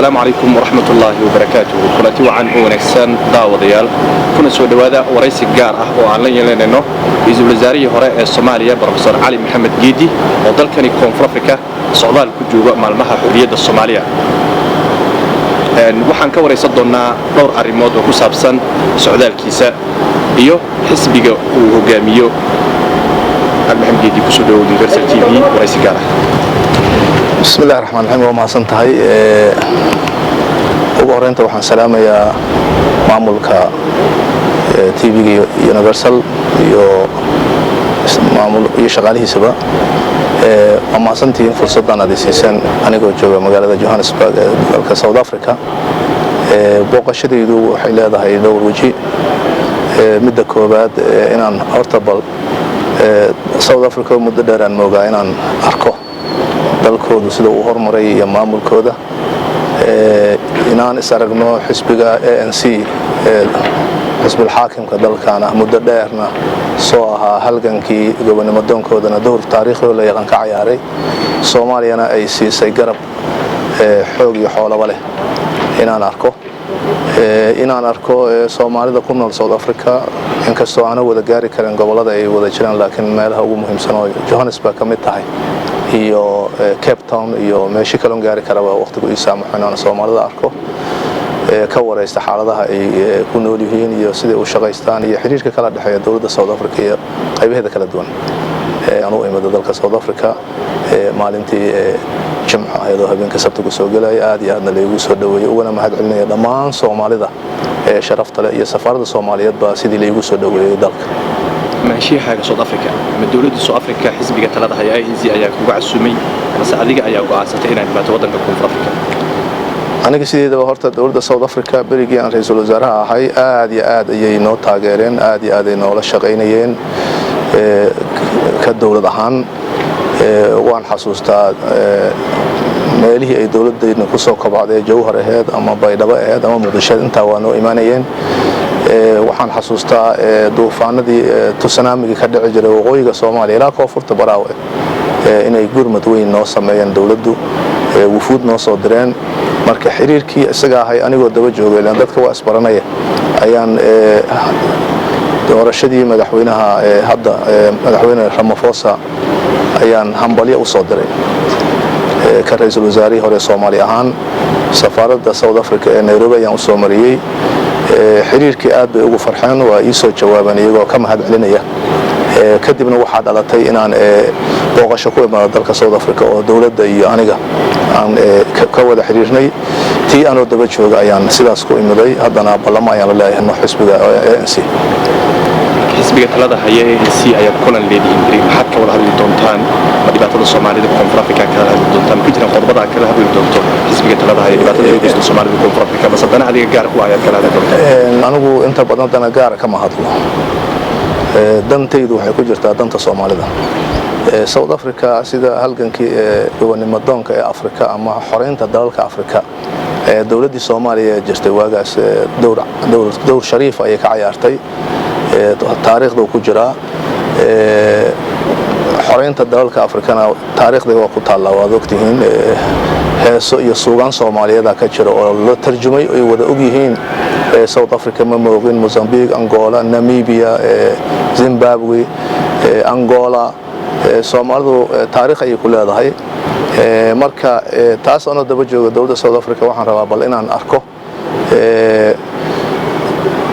السلام عليكم ورحمة الله وبركاته. كلتي وعن ونكسان داوديال كنا سو دوادا ورئيس جار وعلن يلينو رئيس الوزراء هراء الصومالية بروفيسور علي محمد جيدي وضل كان كونفر أفريقيا سعودال كجوجا مالمها حرية الصومالية. waxaan ka wareysan doonaa dhowr arrimood oo ku saabsan socdaalkiisa iyo xisbiga uu hogaamiyo Maxamed Geedi ku soo dhawaad Universal TV wareysi gaar ah. Bismillahir Rahmanir Rahim. Waa santahay ugu horeynta waxaan salaamayaa maamulka TV-ga Universal iyo maamul iyo shaqaalihiisaba ama santiin fursadan aad siiseen anigoo jooga magaalada Johannesburg ee dalka South Africa. Booqashadaydu waxay leedahay dhowr waji. Midda koobaad inaan horta bal South Africa muddo dheer aan moogaa inaan arko dalkooda sida uu horumaray iyo maamulkooda. Inaan is aragno xisbiga ANC xisbi xaakimka dalkana muddo dheerna soo ahaa halgankii gobonimo doonkoodana door taariikhi la yaqaan ka ciyaaray. Soomaaliyana ay siisay garab xoog iyo xoolaba leh inaan arko Soomaalida ku nool South Africa inkastoo aan wada gaari karin gobolada ay wada jiraan laakiin meelaha ugu muhiimsan oo Johannesburg ka mid tahay iyo Cape Town iyo meeshii kale oo gaari karaba waqtigu ii saamaxayna Soomaalida arko ka wareysta xaaladaha ay ku nool yihiin iyo sida uu shaqaystaan iyo xiriirka kala dhaxeeya dawladda South Africa iyo qaybaheeda kala duwan anuu imada dalka South Africa maalintii jimcaha ayadoo habeenka sabtiga soo galay aad iyo aadna leeyahay soo dhaweeyay uguna mahad celinaya dhammaan Soomaalida sharafta leh iyo safaarada Soomaaliyeed baa sidii leeyahay soo dhaweeyay dalka maashiixa South Africa ma dawladda South Africa xisbiga talada hay ANC ayaa ku casuumay ama adiga ayaa go'aansatay inaad baato wadanka Koonfur Afrika aniga sideedaba horta dawladda South Africa berigii aan ra'iisul wasaaraha ahay aad iyo aad ayay noo taageereen aad iyo aad ay noola shaqeynayeen ka dawlad ahaan waan xasuustaa meelihii ay dawladdeedna ku soo kobcday Jowhar ahayd ama Baydhabo ahayd ama Muqdisho inta waa noo imaanayeen waxaan xasuustaa duufaanadii tsunami ka dhici jiray waqooyiga Soomaaliya ilaa koonfurta Baraawe inay gurmad weyn noo sameeyeen dawladdu wufuud noo soo direen marka xiriirkii isaga ahay anigoo daba joogay dadka waa isbaranaya ayaan doorashadii madaxweynaha hadda madaxweyne Ramaphosa ayaan hambalyo u soo diray ka ra'iisul wasaarihii hore Soomaaliya ahaan safaaradda South Africa ee Nairobi ayaan u soo mariyay xiriirkii aad bay ugu farxeen waa ii soo jawaabeen iyagoo ka mahad celinaya kadibna waxaa dhalatay inaan booqasho ku imaado dalka South Africa oo dawladda iyo aniga aan ka wada xiriirnay tii aanoo daba jooga ayaan sidaas ku imiday haddana ballama ayaan la leeyahay xisbiga ANC xisbiga talada haya ANC ayaa kulan leeyahay maxaad ka wada hadli doontaan ma dhibaatada Soomaalida Koonfur Afrika ka hadli doontaan ku jira qodobada kala hadli doonto xisbiga talada haya dhibaatada ugu jirta Soomaalida Koonfur Afrika bas haddana adiga gaar ku ayaa kala hadli doontaan anigu inta badan dana gaar kama hadlo dantaydu waxay ku jirtaa danta Soomaalida South Africa sida halgankii gobonimo doonka ee Afrika ama xoreynta dalalka Afrika dawladda Soomaaliya jirtay waagaas dowr shariif ay ka ciyaartay taariikhda ku jira xoreynta dalalka Afrikana taariikhda waa ku taala waa ogtihiin heeso iyo suugaan Soomaaliyeed ka jira oo la tarjumay ay wada og yihiin South Africa ma moogin Mozambique Angola Namibia Zimbabwe Angola Soomaalidu taariikh ay ku leedahay marka taas oo daba jooga dawladda South Africa waxaan rabaa bal inaan arko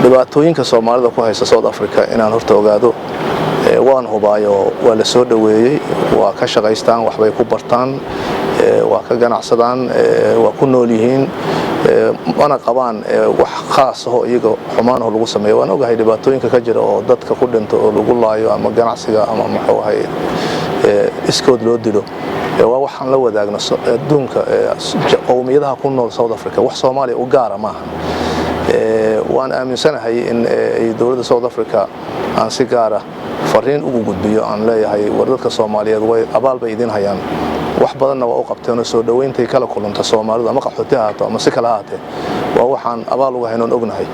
dhibaatooyinka Soomaalida ku haysta South Africa inaan horta ogaado waan hubaayo waa la soo dhaweeyay waa ka shaqaystaan waxbay ku bartaan waa ka ganacsadaan waa ku nool yihiin wana qabaan wax khaas ah oo iyaga xumaan oo lagu sameeyo waan ogahay dhibaatooyinka ka jira oo dadka ku dhinto oo lagu laayo ama ganacsiga ama maxuu ahay iskood loo dilo waa waxaan la wadaagno adduunka qowmiyadaha ku nool South Africa wax Soomaaliya u gaar ah maaha waan aaminsanahay in ay dawladda South Africa aan si gaar ah fariin ugu gudbiyo aan leeyahay wadadka Soomaaliyeed way abaal bay idin hayaan wax badanna waa u qabteen soo dhaweynta kala kulanta Soomaalida ama qaxootiga haato ama si kala haatee waa waxaan abaal uga haynoon ognahay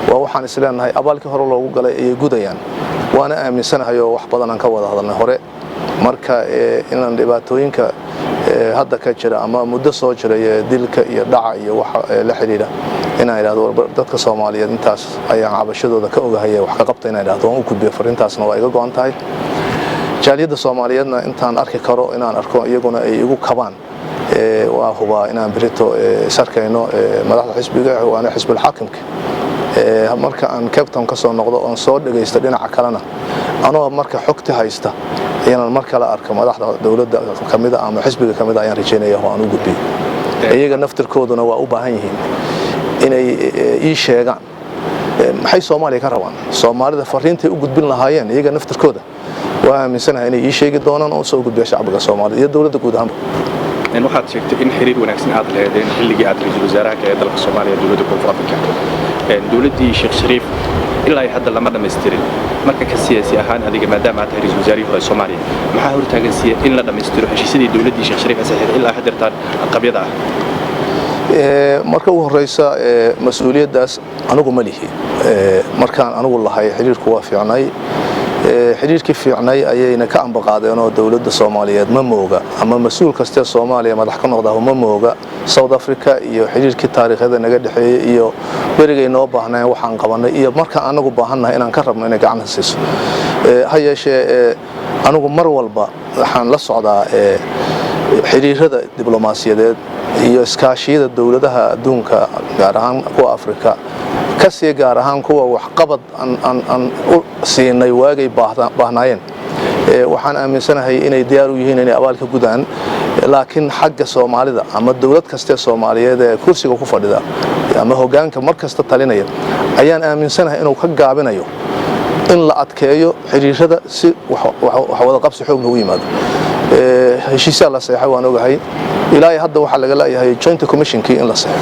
waa waxaan isleenahay abaalkii hore loogu galay ay gudayaan waana aaminsanahay wax badan aan ka wada hadalnay hore marka inaan dhibaatooyinka hadda ka jira ama muddo soo jiray dilka iyo dhaca iyo waxa la xiriira inaan iraahdo dadka Soomaaliyeed intaas ayaan cabashadooda ka ogahay wax ka qabta inaan iraahdo oo ku biyo farintaasna waa iga go'an tahay jaaliyada Soomaaliyeedna intaan arki karo inaan arko iyaguna ay igu kabaan waa huba inaan birito sarkayno madaxda xisbiga waana xisbiga xaakimka marka aan Captain ka soo noqdo oo soo dhageysto dhinaca kalena anoo marka xogta haysta ayaan mar kale arko madaxda dawladda kamida ama xisbiga kamida ayaan rajeynayaa oo aan u gudbiyo iyaga naftirkooduna waa u baahan yihiin inay ii sheegaan maxay Soomaaliya ka rabaan Soomaalida fariintay u gudbin lahaayeen iyaga naftirkooda waa aaminsanahay inay ii sheegi doonaan oo soo gudbiyo shacabka Soomaaliyeed iyo dawladda guud ahaan waxaad sheegtay in xiriir wanaagsan aad leedahay xilligii aad ra'iisul wasaaraha ka dalka Soomaaliya dawladda Koonfur Afrika dawladdii Sheekh Shariif ilaa hadda lama dhameystirin marka ka siyaasi ahaan adiga maadaama aad ra'iisul wasaarihii hore Soomaaliya maxaa hortaagan in la dhameystiro heshiisyadii dawladdii Sheekh Shariif saxiixday ilaa hadda qabyada marka ugu horeysa mas'uuliyadaas anigu ma lihi markaan anigu lahay xiriirku waa fiicnay xiriirkii fiicnay ayayna ka ambaqaadeen oo dawladda Soomaaliyeed ma mooga ama mas'uul kasta Soomaaliya madax ka noqda ma mooga South Africa iyo xiriirkii taariikhda naga dhaxeeyay iyo berigay noo baahnaa waxaan qabanay iyo marka anagu baahanahay inaan ka rabno inay gacan siiso hayeeshee anigu mar walba waxaan la socdaa xiriirada diblomaasiyadeed iyo iskaashiyada dawladaha adduunka gaar ahaan kuwa Afrika kasii gaar ahaan kuwa wax qabad aan u siinay waagay baahnaayeen waxaan aaminsanahay inay diyaar u yihiin inay abaalka gudaan laakiin xagga Soomaalida ama dawlad kasta Soomaaliyeed ee kursiga ku fadhida ama hoggaanka markasta talinaya ayaan aaminsanahay inuu ka gaabinayo in la adkeeyo xiriirada si wax wada qabsi xoog loogu yimaado heshiisya la saxay waan ogahay ilaa hadda waxa laga leeyahay joint commissionkii in la saxo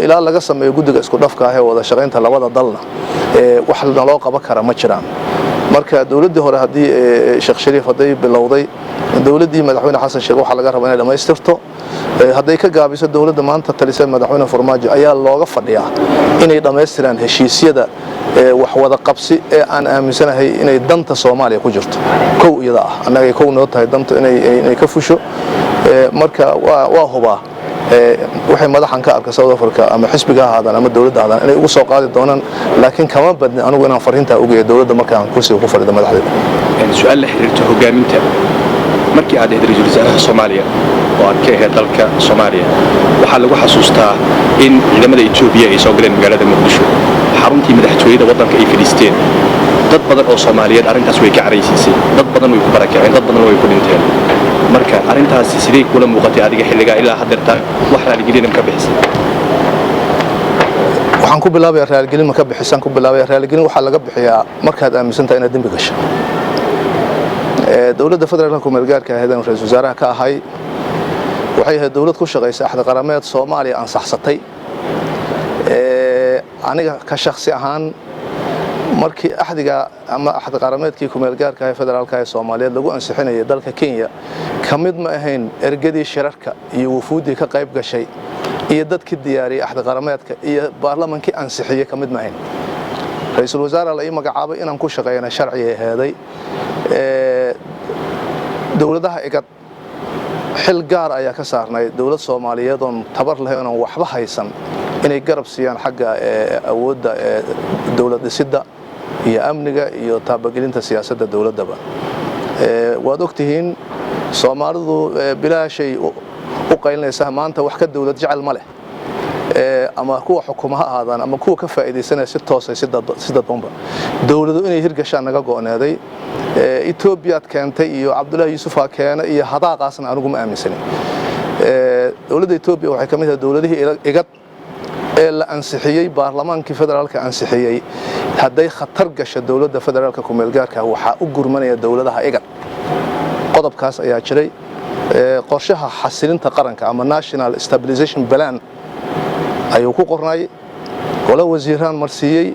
ilaa laga sameeyo guddiga isku dhafka ah ee wada shaqaynta labada dalna wax loo qaban kara ma jiraan marka dawladdii hore hadii Sheekh Shariif haday bilowday dawladdii madaxweyne Xasan Sheekh waxa laga rabaa inay dhameystirto haday ka gaabiso dawladda maanta talisay madaxweyne Farmaajo ayaa looga fadhiyaa inay dhameystiraan heshiisyada wax wada qabsi ee aan aaminsanahay inay danta Soomaaliya ku jirto kow iyada ah anaga kow noo tahay danta inay ka fusho marka waa hubaa waxay madaxan ka arka South Africa ama xisbiga ahaadaan ama dawladda ahaadaan inay ugu soo qaadi doonaan laakiin kama badna anigu inaan fariinta ugu yeedo dawladda markaan kursiga ku fadhido madaxdeeda su'aal la xiriirta hogaaminta markii aad ra'iisul wasaaraha Soomaaliya oo aad ka ahayd dalka Soomaaliya waxa lagu xasuustaa in ciidamada Itoobiya ay soo galeen magaalada Muqdisho xaruntii madaxtooyada waddanka ay fadhiisteen dad badan oo Soomaaliyeed arintaas way ka careysiisay dad badan way ku barakaceen dad badan way ku dhinteen marka arintaas sidee kula muuqatay adiga xilliga ilaa hadda wax raaligelin ka bixisay waxaan ku bilaabay raaligelin ka bixisan ku bilaabay raaligelin waxa laga bixiyaa markaad aaminsantahay inaad dambi gashay dawladda federaalka ku meelgaarka ah ee ra'iisul wasaaraha ka ahay waxay ahayd dawlad ku shaqeysa axda qarameed Soomaaliya ansaxsatay aniga ka shakhsi ahaan markii axdiga ama axda qarameedkii ku meelgaarka ah ee federaalka ee Soomaaliyeed lagu ansixinayay dalka Kenya kamid ma ahayn ergadii shirarka iyo wufuudii ka qayb gashay iyo dadkii diyaariyay axda qarameedka iyo baarlamaankii ansixiyay kamid ma ahayn ra'iisul wasaaraha la magacaabay inaan ku shaqeeyna sharci aheeday dawladaha igad xil gaar ayaa ka saarnay dawlad Soomaaliyeed oo tabar leh inaan waxba haysan inay garab siiyaan xagga awoodda dawlad dhisidda iyo amniga iyo taabagelinta siyaasadda dawladaba waad ogtihiin Soomaalidu bilaashay u qaylinaysa maanta wax ka dawlad jecel ma leh ama kuwa xukuumaha ahaadaan ama kuwa ka faa'iideysanaya si toos ah si dadbanba dawladdu inay hirgashaan naga go'naaday Itoobiya keentay iyo Cabdullaahi Yuusuf keena iyo hadaaqaasna anigu ma aaminsanin dawladda Itoobiya waxay kamid tahay dawladihii igad ee la ansixiyay baarlamaankii federaalka ansixiyay haday khatar gasho dawladda federaalka ku meelgaarka waxa u gurmanaya dawladaha igad qodobkaas ayaa jiray qorshaha xasilinta qaranka ama National Stabilization Plan ayuu ku qornay golo wasiiraan marsiiyay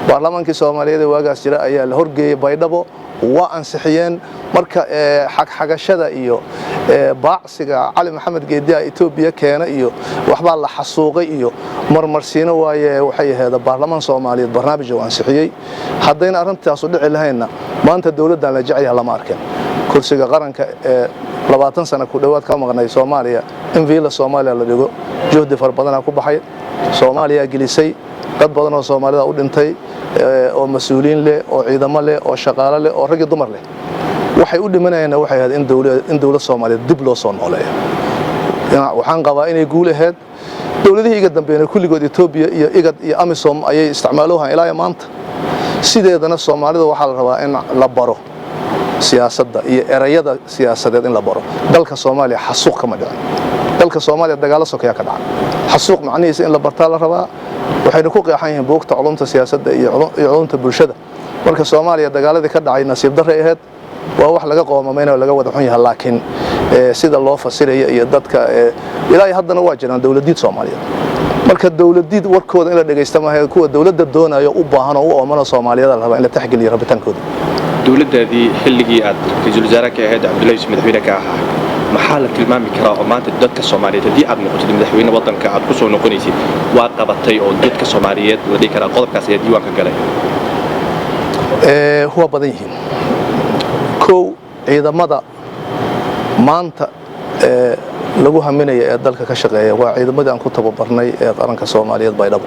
baarlamaankii Soomaaliyeed ee waagaas jira ayaa la horgeeyay Baydhabo waa ansixiyeen marka xagxagashada iyo baacsiga Cali Maxamed Geediya Itoobiya keena iyo waxba la xasuuqay iyo marmarsiino waaye waxay ahayd baarlamaan Soomaaliyeed barnaamij oo ansixiyay hadayna arintaas u dhici lahaynna maanta dawladdan la jecel yahay lama arkeen kursiga qaranka ee 20 sano ku dhawaad ka maqnay Soomaaliya in villa Soomaaliya la dhigo juhdi far badan ku baxay Soomaaliya gelisay dad badan oo Soomaalida u dhintay oo mas'uuliin leh oo ciidamo leh oo shaqaale leh oo rag iyo dumar leh waxay u dhimanayaan waxay ahayd in dawladda Soomaaliya dib loo soo nooleeyo waxaan qabaa inay guul ahayd dawladihii iga dambeeyay kulligood Ethiopia iyo IGAD iyo AMISOM ayay isticmaalaan ilaa maanta sideedana Soomaalida waxa la rabaa in la baro siyaasadda iyo erayada siyaasadeed in la baro dalka Soomaaliya xasuuq kama dhicin dalka Soomaaliya dagaal sokeeya ka dhacay xasuuq macnihiisa in la bartaa la rabaa waxayna ku qeexan yihiin buugta culumta siyaasadda iyo culumta bulshada marka Soomaaliya dagaaladii ka dhacay nasiib darro ahayd waa wax laga qoomameeyo laga wada xun yahay laakiin sida loo fasirayo iyo dadka ilaa haddana waa jiraan dawladdiid Soomaaliyeed marka dawladdiid warkooda in la dhageysto ma ahayd kuwa dawladda doonayo u baahan oo u oomana Soomaaliyeed la rabaa in la taxgeliyo rabitaankooda dawladdaadii xilligii aad ra'iisul wasaare ka ahayd Cabdullaahi madaxweyne ka ahaa maxaa la tilmaami karaa oo maanta dadka Soomaaliyeed hadii aad noqotid madaxweyne wadanka aad ku soo noqonaysid waa qabatay oo dadka Soomaaliyeed la dhigi karaa qodobkaas ee diiwaanka galay huwa badan yihiin koow ciidamada maanta lagu haminaya ee dalka ka shaqeeya waa ciidamadii aan ku tababarnay ee qaranka Soomaaliyeed baydhabo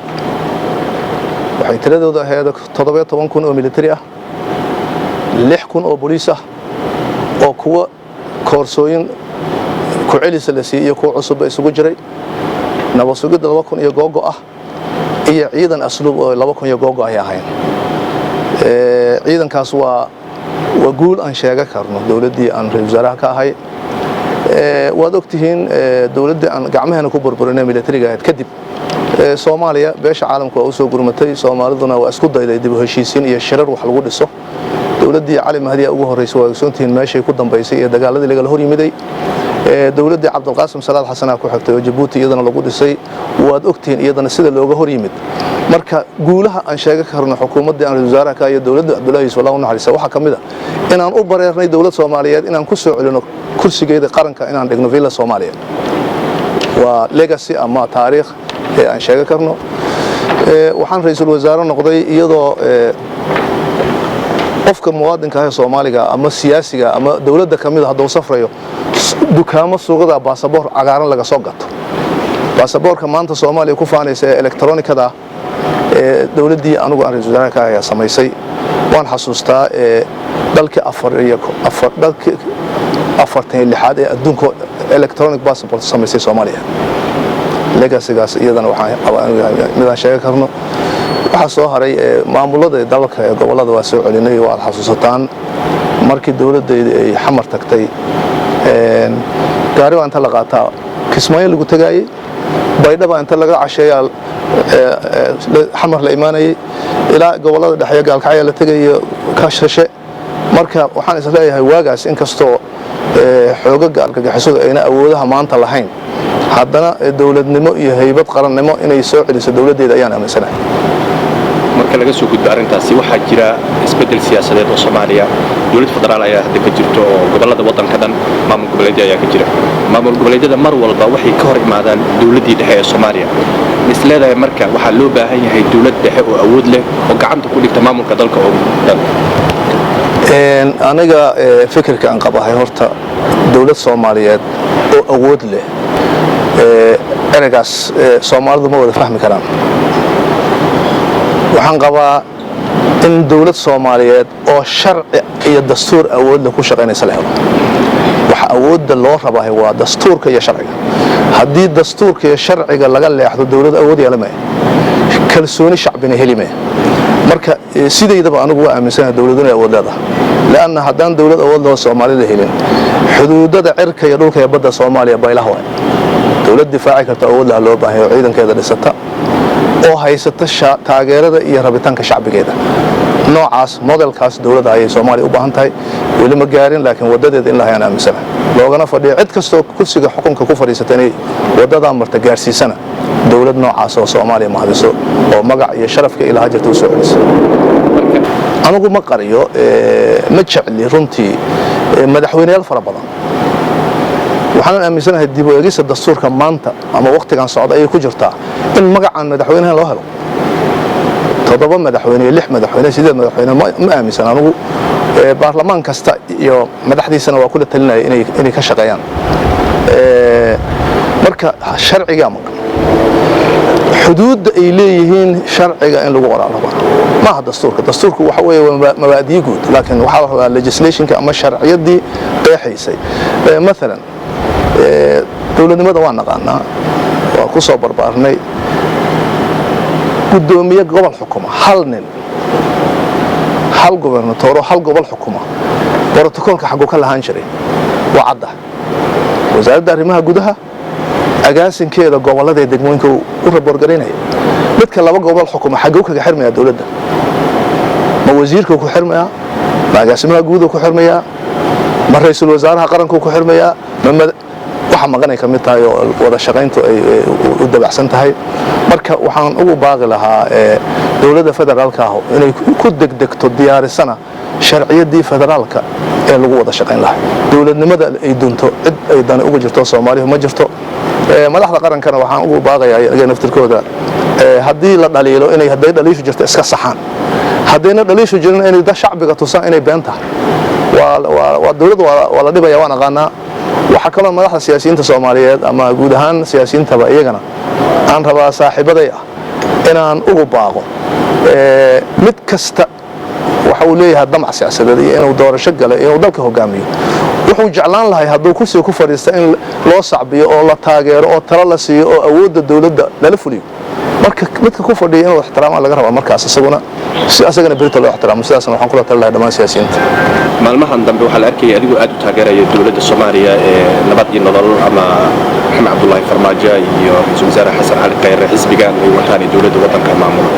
waxay tiradooda ahayd 17,000 oo military ah 6,000 oo booliis ah oo kuwa koorsooyin ku celisa la siiyay kuwa cusub isugu jiray nabad sugidda 2,000 iyo googo ah iyo ciidan asluub oo 2,000 iyo googo ay ahayn ciidankaas waa guul aan sheega karno dawladdii aan ra'iisul wasaaraha ka ahay waad ogtihiin dawladda aan gacmaheena ku burburinay militariga ahayd kadib Soomaaliya beesha caalamka oo soo gurmatay Soomaaliduna waa isku dayday dib u heshiisiin iyo shirar wax lagu dhiso dawladdii Cali Mahdi ugu horeysay waa soontiin meeshay ku dambeysay ee dagaaladii laga hor yimiday dawladdii Cabdulqaasim Salaad Xasan ku xigtay oo Djibouti iyadana lagu dhisay waad ogtihiin iyadana sida looga hor yimid marka guulaha aan sheega karno xukuumadda aan ra'iisul wasaaraha ka iyo dawladda Cabdullaahi sallallahu alayhi wasallam waxa kamid ah inaan u bareernay dawladda Soomaaliyeed inaan ku soo celino kursigeeda qaranka inaan dhigno villa Soomaaliya waa legacy ama taariikh aan sheega karno waxaan ra'iisul wasaare noqday iyadoo qofka muwaadinka ah Soomaaliga ama siyaasiga ama dawladda kamid ah haduu safrayo dukaamo suuqada baasaboor cagaaran laga soo gato baasaboorka maanta Soomaaliya ku faanaysa elektroonikada dawladdii anigu aan ra'iisul wasaare ka ahaa samaysay waan xasuustaa dalka afartan lixaad ee adduunka electronic passport samaysay Soomaaliya legacy-gaas iyadana waxaan midaan sheega karno waxa soo haray maamulada dalka ee gobolada waa soo celinay waa xasuusataan markii dawladdeeda ay xamar tagtay gaari inta la qaataa Kismaayo lagu tagayay baydhaba inta laga casheeyay xamar la imaanayay ilaa gobolada dhexe gaalkacyo la tagayo kaashashe marka waxaan is leeyahay waagaas in kastoo xoogaga argagixisada ayna awoodaha maanta lahayn haddana dawladnimo iyo haybad qarannimo inay soo celiso dawladdeeda ayaan aaminsanahay marka laga soo gudbo arintaasi waxa jira isbedel siyaasadeed oo Soomaaliya dawlad federaal ayaa hadda ka jirto oo gobolada wadanka dhan maamul goboleedyo ayaa ka jira maamul goboleedyada mar walba waxay ka hor imaadaan dawladdii dhexe ee Soomaaliya misleedahay marka waxa loo baahan yahay dawlad dhexe oo awood leh oo gacanta ku dhigta maamulka dalka oo dhan aniga fikirka aan qabahay horta dawlad Soomaaliyeed oo awood leh eragaas Soomaalidu ma wada fahmi karaan waxaan qabaa in dawlad Soomaaliyeed oo sharci iyo dastuur awood leh ku shaqeynaysa la helo waxa awoodda loo rabaa waa dastuurka iyo sharciga haddii dastuurka iyo sharciga laga leexdo dawlad awood yeelamay kalsooni shacbina helimay marka sideedaba anigu waa aaminsanahay dawladuna awood leedahay laana haddaan dawlad awood leh Soomaalida helin xuduudada cirka iyo dhulka ee badda Soomaaliya baylaha waa dawlad difaaci karta awood loo baahan yahay ciidankeeda dhisata oo haysata taageerada iyo rabitaanka shacbigeeda noocaas modelkaas dawladda ay Soomaaliya u baahan tahay weli ma gaarin laakiin wadadeeda in la hayaan aaminsanahay loogana fadhiyo cid kastoo kursiga xukunka ku fadhiisatay wadada marta gaarsiisana dawlad noocaas oo Soomaaliya mahadiso oo magac iyo sharafka ilaaha jirta u soo celiso anigu ma qariyo ma jecli runtii madaxweynayaal fara badan waxaan aaminsanahay dib u eegista dastuurka maanta ama waqtigan socda ay ku jirtaa in magacan madaxweynaha loo helo 7 madaxweyne 6 madaxweyne 8 madaxweyne ma aaminsan anigu baarlamaan kasta iyo madaxdiisana waa kula talinaya inay ka shaqeeyaan marka sharciga xuduud ay leeyihiin sharciga in lagu qoraa ma aha dastuurku waxa weeye mabaadi'i guud laakiin waxa la rabaa legislationka ama sharciyadii qeexaysay مثلا dawladnimada waa naqaanaa waa ku soo barbaarnay gudoomiye gobol xukuma hal nin hal gobernatoro hal gobol xukuma borotokoolka xaqu ka lahaan jiray waa cadda wasaaradda arrimaha gudaha agaasinkeeda gobolada degmooyinka u raborgarinaya midka laba gobol xukuma xaqu kaga xirmaya dawladda ma wasiirka ku xirmaya ma agaasimaha guud ku xirmaya ma ra'iisul wasaaraha qaranku ku xirmaya waxa maqanay ka mid tahay oo wada shaqayntu ay u dabacsan tahay marka waxaan ugu baaqi lahaa dawladda federaalka ah inay ku degdegto diyaarisana sharciyadii federaalka ee lagu wada shaqayn lahaa dawladnimada ay dunto cid ay dan uga jirto Soomaaliya ma jirto madaxda qarankana waxaan ugu baaqayaa iyaga naftirkooda haddii la dhaliilo inay haday dhaliisho jirto iska saxaan hadayna dhaliisho jirin inay dad shacbiga tusaan inay been tahay waa dawladda waa la dhibaya waan aqaanaa waxa kale madaxda siyaasiyiinta Soomaaliyeed ama guud ahaan siyaasiyiintaba iyagana aan rabaa saaxiibaday ah inaan ugu baaqo mid kasta waxa uu leeyahay damac siyaasadeed inuu doorasho galo inuu dalka hogaamiyo wuxuu jeclaan lahay hadduu kursiga ku fadhiisto in loo sacbiyo oo la taageero oo talo la siiyo oo awoodda dawladda lala fuliyo marka midka ku fadhiya inuu ixtiraam laga rabo markaas asagana birta loo ixtiraamo sidaasna waxaan kula talinayaa dhammaan siyaasiyiinta maalmahan dambe waxaa la arkayay adigoo aad u taageeraya dawladda Soomaaliya ee nabad iyo nolol ama Maxamed Cabdullaahi Farmaajo iyo Ra'iisul Wasaare Xasan Cali Khayre xisbigan ay wataan dawladda waddanka maamula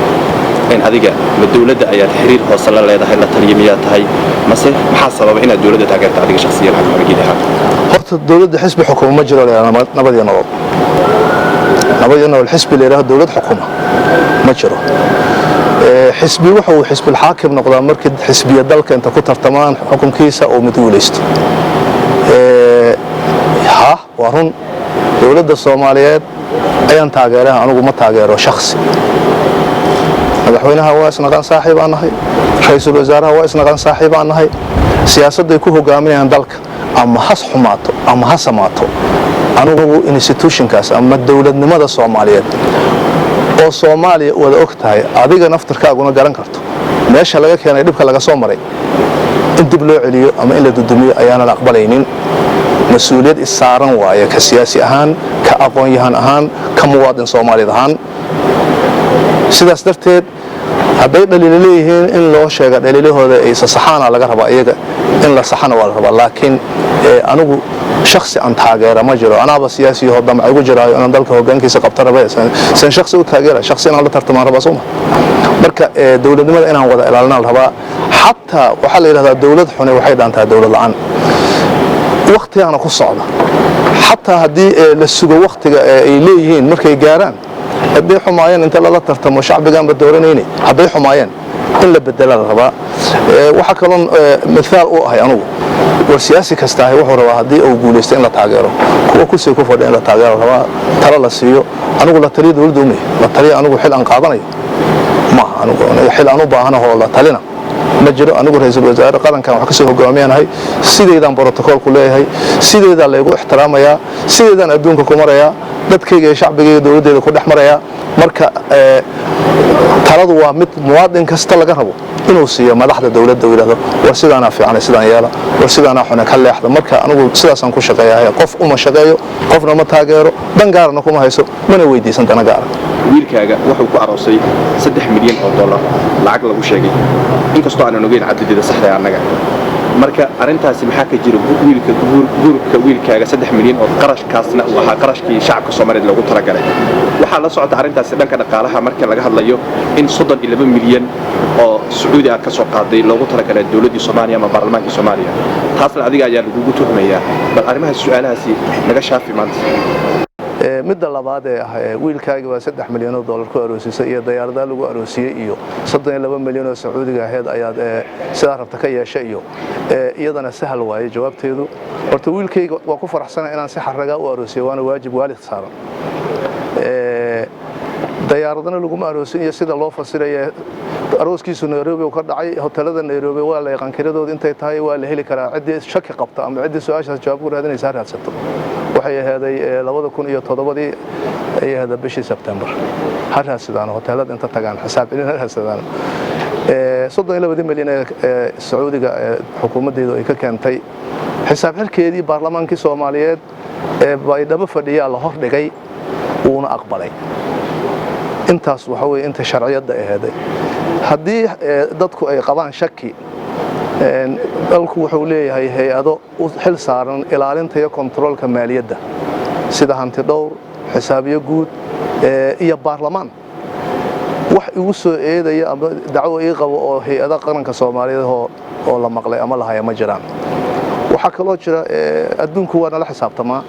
in adiga ma dawladda ayaa xiriir hoos la leedahay la taliyimiyaa tahay mase maxaa sababa inaad dawladda taageerto adiga shakhsiyan xaq magidaha horta dawladda xisbi xukumo ma jiro nabad iyo nolol نبينا الحزب اللي راه دولة حكومة ما جرى حزبي وحو حزب الحاكم نقدر مركز حزبية دلك أنت كتر تمام حكم كيسة أو مدولست ها وهون دولة الصوماليات أيان تاجرها أنا قوم تاجره شخصي مدحوينها هو اسمه كان صاحب عنه رئيس الوزراء هو اسمه كان صاحب عنه سياسة يكون جامعي عن دلك أما حس حماته أما حس ماته anugu institutionkaas ama dawladnimada Soomaaliyeed oo Soomaaliya wada ogtahay adiga naftirkaaguna garan karto meesha laga keenay dibka laga soo maray in dib loo celiyo ama in la dudumiyo ayaana la aqbalaynin mas'uuliyad isaaran waaye ka siyaasi ahaan ka aqoon-yahan ahaan ka muwaadin Soomaaliyeed ahaan sidaas darteed haday dhaliil leeyihiin in loo sheego dhaliilahooda ay saxaana laga raba iyaga in la saxana waa la raba laakiin anugu shakhsi aan taageero ma jiro anaaba siyaasi oo damac ugu jiraayo in dalka hoggaankiisa qabta rabay san shakhsi u taageero shakhsi aan la tartamaan raba Soomaa marka dawladnimada inaan wada ilaalina raba hatta waxa la yiraahdaa dawlad xun waxay dhaantaa dawlad la'aan waqtiga ku socda hatta hadii la sugo waqtiga ay leeyihiin markay gaaraan hadii xumaayeen inta la tartamo shacbigan badooranayni hadii xumaayeen in la bedela raba waxa kale midaal u ah anigu warsiyaasi kasta wuxuu rabaa hadii uu guuleysto in la taageero kuwa ku soo ku fadhiya in la taageero rabaa talo la siiyo anigu la taliyo dawladda umay la taliyo anigu xil aan qaadanayo ma anigu xil aan u baahanahay oo la talina ma jiro anigu ra'iisul wasaare qarankan waxa ka soo hogaamiyanahay sideedan protocol ku leeyahay sideedan la igu ixtiraamaya sideedan adduunka ku maraya dadkayga iyo shacbigayga dawladdeeda ku dhex maraya marka taladu waa mid muwaadin kasta laga rabo inuu siiyo madaxda dawladda wiilada war sidaana fiican sidaan yeela war sidaana xuna ka leexda marka anigu sidaasan ku shaqeeyahay qof uma shaqeeyo qofna ma taageero dan gaarna kuma hayso mana weydiisan dana gaar wiilkaaga wuxuu ku aroosay 3 milyan oo dollar lacag lagu sheegay inkastoo aan ogeyn caddeeda saxda ah anaga marka arintaasi maxaa ka jira guurka wiilkaaga 3 milyan oo qarashkaasna waxa qarashkii shacabka Soomaaliyeed lagu talagalay waxa la socda arintaasi dhanka dhaqaalaha marka laga hadlayo in 32 milyan oo Sacuudi ah ka soo qaaday loogu talagalay dawladda Soomaaliya ama baarlamaanka Soomaaliya taasna adiga ayaa lagu tuhmayaa bal arimaha su'aalahaasi naga shaafi maanta midda labaad ee wiilkaaga waa 3 milyan oo dollar ku aroosisay iyo diyaaradaha lagu aroosiyay iyo 32 milyan oo Sacuudiga ahayd ayaad sidaa rabta ka yeeshay iyo iyadana sahal waaye jawaabteedu horta wiilkayga waa ku faraxsanahay inaan si xaraga u aroosiyo waana waajib waalid saaran diyaaradana lagu aroosiyo sida loo fasirayo arooskiisu Nairobi ka dhacay hotelada Nairobi waa la yaqaan kiradooda intay tahay waa la heli karaa cidii shaki qabta ama cidii su'aashaas jawaab u raadinaysa raadsato waxay ahaday 2007 ay ahayd bishii September haraasadaan hotelada inta tagaan xisaab celin haraasadaan 32 milyan ee Sacuudiga xukuumadeedu ay ka keentay xisaab xirkeedii baarlamaankii Soomaaliyeed ee baydhabo fadhiya la hor dhigay uuna aqbalay intaas waxa weey inta sharciyada ahayd haddii dadku ay qabaan shaki dalku wuxuu leeyahay hay'ado u xil saaran ilaalinta iyo kontrolka maaliyadda sida hanti dhowr xisaabiye guud iyo baarlamaan wax ugu soo eedaya ama dacwo ay qabo oo hay'ada qaranka Soomaaliyeed oo la maqlay ama la hayo ma jiraan waxa kaloo jira adduunku waa la xisaabtamaa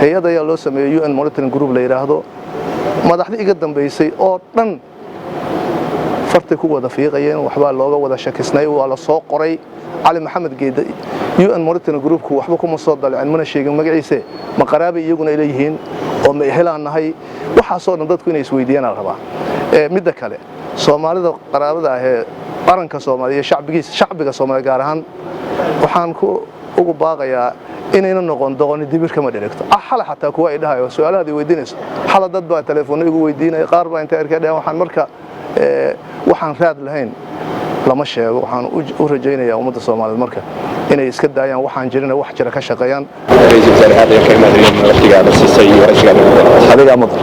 hay'ada ayaa loo sameeyay UN Monitoring Group la yiraahdo madaxdii iga dambeysay oo dhan farti ku wada fiiqayeen waxba looga wada shakisnay waa la soo qoray Ali Maxamed Geede UN Monitoring Group ku waxba kuma soo dalcin mana sheegin magaciisa ma qaraabi iyaguna ay leeyihiin oo ma helaanahay waxa soo dhan dadku inay isweydiiyaan rabaa mid kale Soomaalida qaraabada ah ee qaranka Soomaaliya shacbiga Soomaaliya gaar ahaan waxaan ku ugu baaqayaa inayna noqon dooni dibir kama dhigto xala xataa kuwa ay dhahayo su'aalaha weydiinayso xala dad baa telefoon igu weydiinay qaar baa inta arkay waxaan marka waxaan raad lahayn lama sheego waxaan u rajaynayaa ummadda Soomaaliyeed marka inay iska daayaan waxaan jirina wax jira ka shaqeeyaan ra'iisul wasaare hada ka imaadeen waqtiga la siisay waraysiga adiga madar